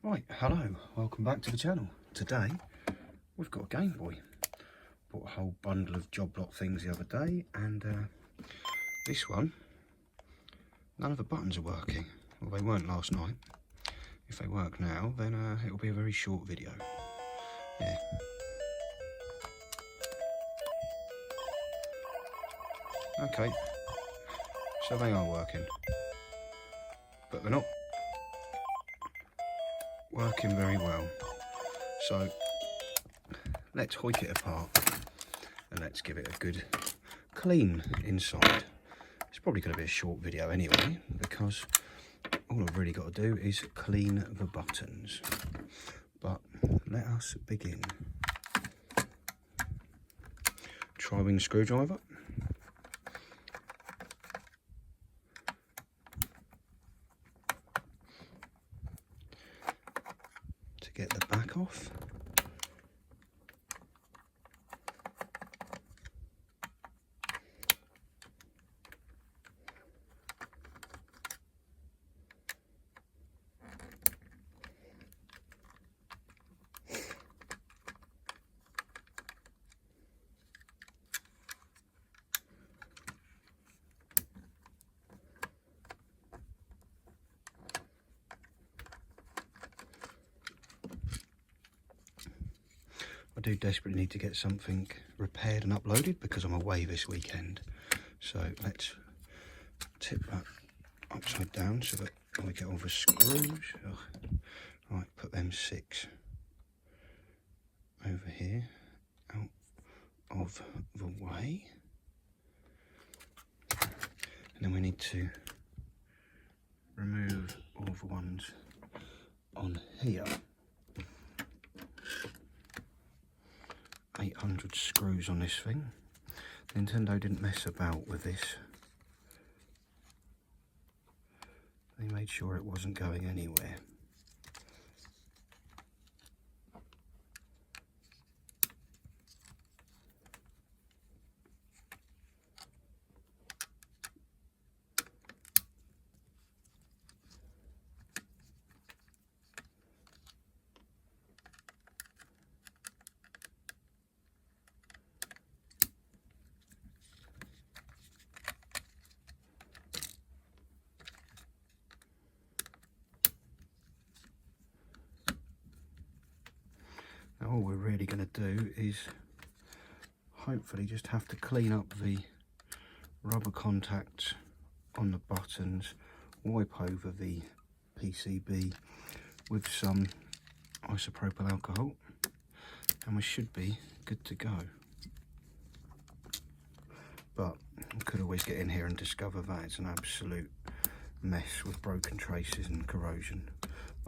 Right, hello, welcome back to the channel. Today we've got a Game Boy. Bought a whole bundle of job lot things the other day, and this one, none of the buttons are working. Well, they weren't last night. If they work now, then it'll be a very short video. Yeah. Okay, so they are working, but they're not working very well. So let's hoik it apart and let's give it a good clean inside. It's probably going to be a short video anyway, because all I've really got to do is clean the buttons. But let us begin. Tri-wing screwdriver. To get the back off. I do desperately need to get something repaired and uploaded because I'm away this weekend. So let's tip that upside down so that I get all the screws. Ugh. Right, put them 6 over here out of the way. And then we need to remove all the ones on here. 800 screws on this thing. Nintendo didn't mess about with this. They made sure it wasn't going anywhere. Now all we're really going to do is hopefully just have to clean up the rubber contacts on the buttons, wipe over the PCB with some isopropyl alcohol, and we should be good to go. But I could always get in here and discover that it's an absolute mess with broken traces and corrosion.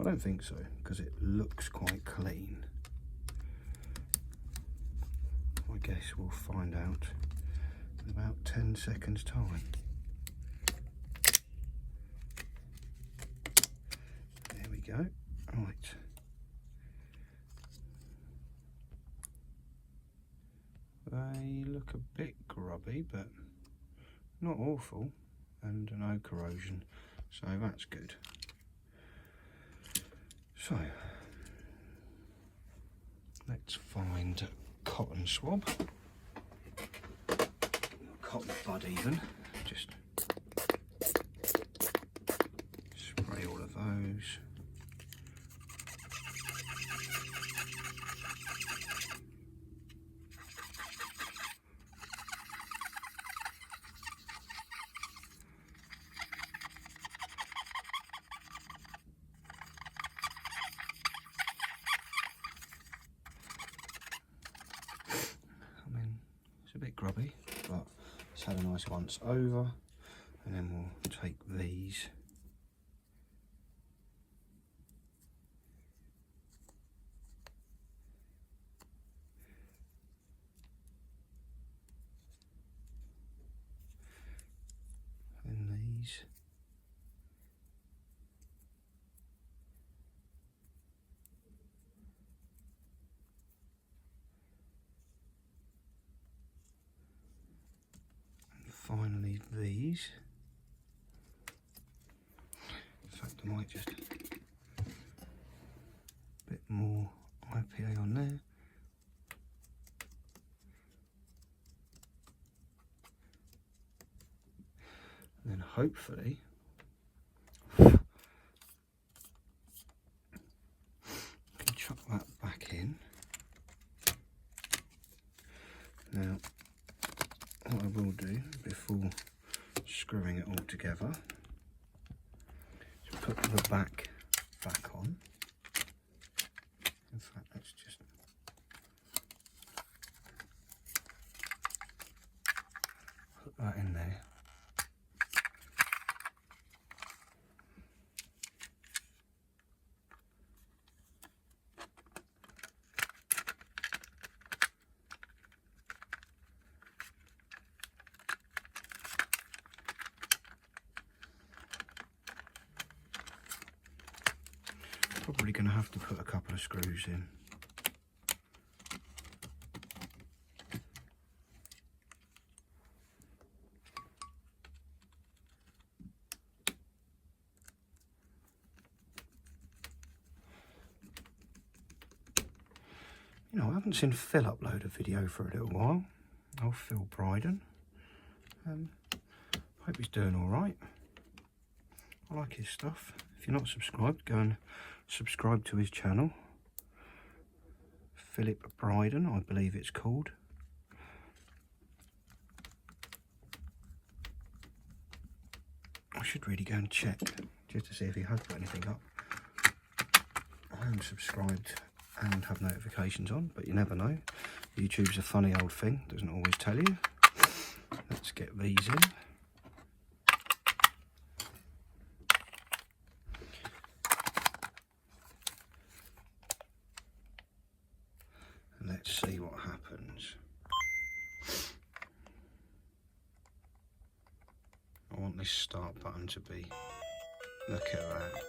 I don't think so, because it looks quite clean. I guess we'll find out in about 10 seconds time. There we go. Right. They look a bit grubby, but not awful, and no corrosion, so that's good. So let's find cotton swab, cotton bud even, just spray all of those. It's a bit grubby, but it's had a nice once over, and then we'll take these and these. Finally these. In fact, I might just hopefully can chuck that back in. Now what I will do before screwing it all together is put the back on. In fact, let's just put that in there. Probably going to have to put a couple of screws in. You know, I haven't seen Phil upload a video for a little while. Oh, Phil Bryden. Hope he's doing all right. I like his stuff. If you're not subscribed, go and subscribe to his channel. Philip Bryden, I believe it's called. I should really go and check just to see if he has put anything up. I am subscribed and have notifications on, but you never know. YouTube's a funny old thing, doesn't always tell you. Let's get these in. And let's see what happens. I want this start button to be, look at that.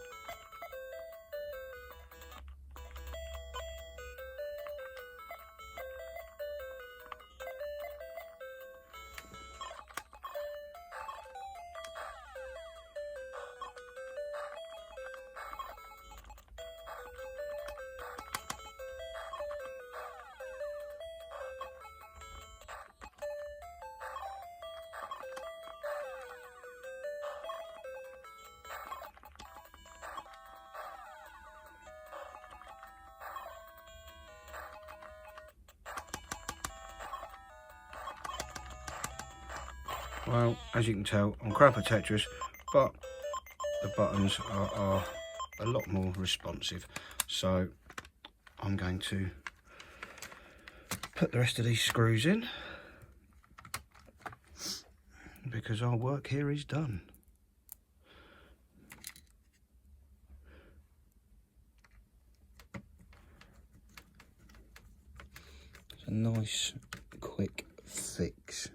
Well, as you can tell, I'm crap at Tetris, but the buttons are a lot more responsive. So I'm going to put the rest of these screws in because our work here is done. It's a nice, quick fix.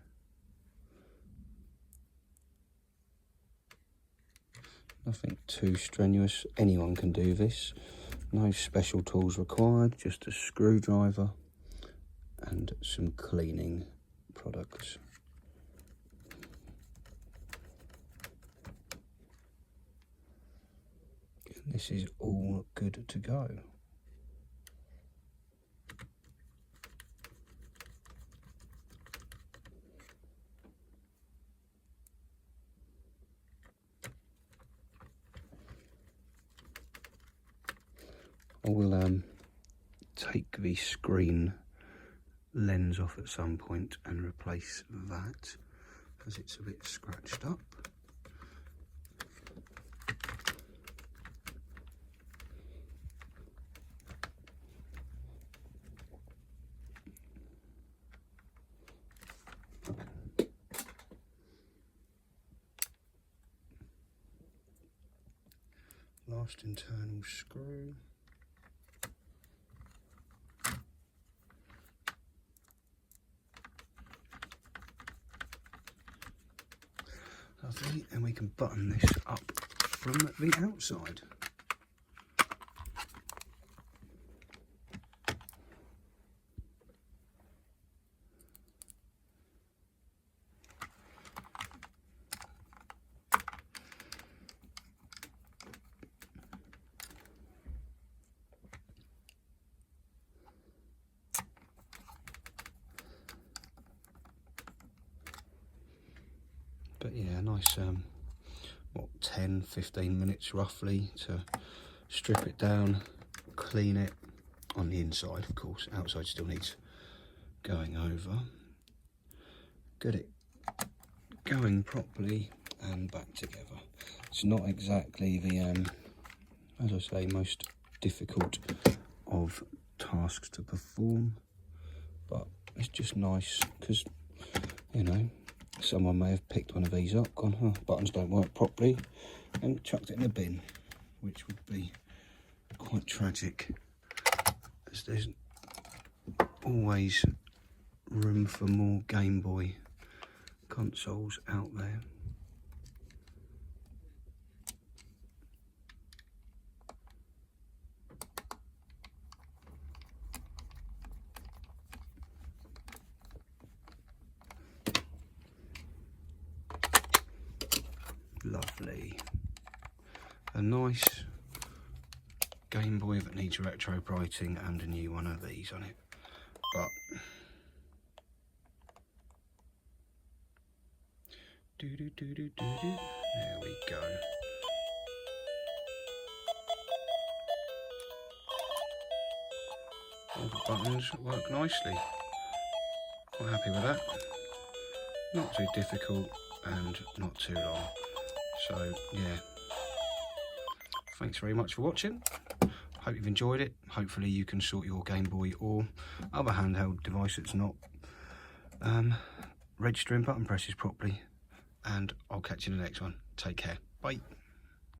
Nothing too strenuous, anyone can do this. No special tools required, just a screwdriver and some cleaning products. And this is all good to go. I will take the screen lens off at some point and replace that as it's a bit scratched up. Last internal screw. Lovely, and we can button this up from the outside. But yeah, nice what, 10-15 minutes roughly to strip it down, clean it on the inside, of course. Outside still needs going over. Get it going properly and back together. It's not exactly the as I say, most difficult of tasks to perform, but it's just nice because, you know, someone may have picked one of these up, gone, oh, buttons don't work properly, and chucked it in a bin, which would be quite tragic, as there's always room for more Game Boy consoles out there. Lovely. A nice Game Boy that needs retro brighting and a new one of these on it. But there we go. All the buttons work nicely. Quite happy with that. Not too difficult and not too long. So yeah, thanks very much for watching. Hope you've enjoyed it. Hopefully you can sort your Game Boy or other handheld device that's not registering button presses properly. And I'll catch you in the next one. Take care. Bye.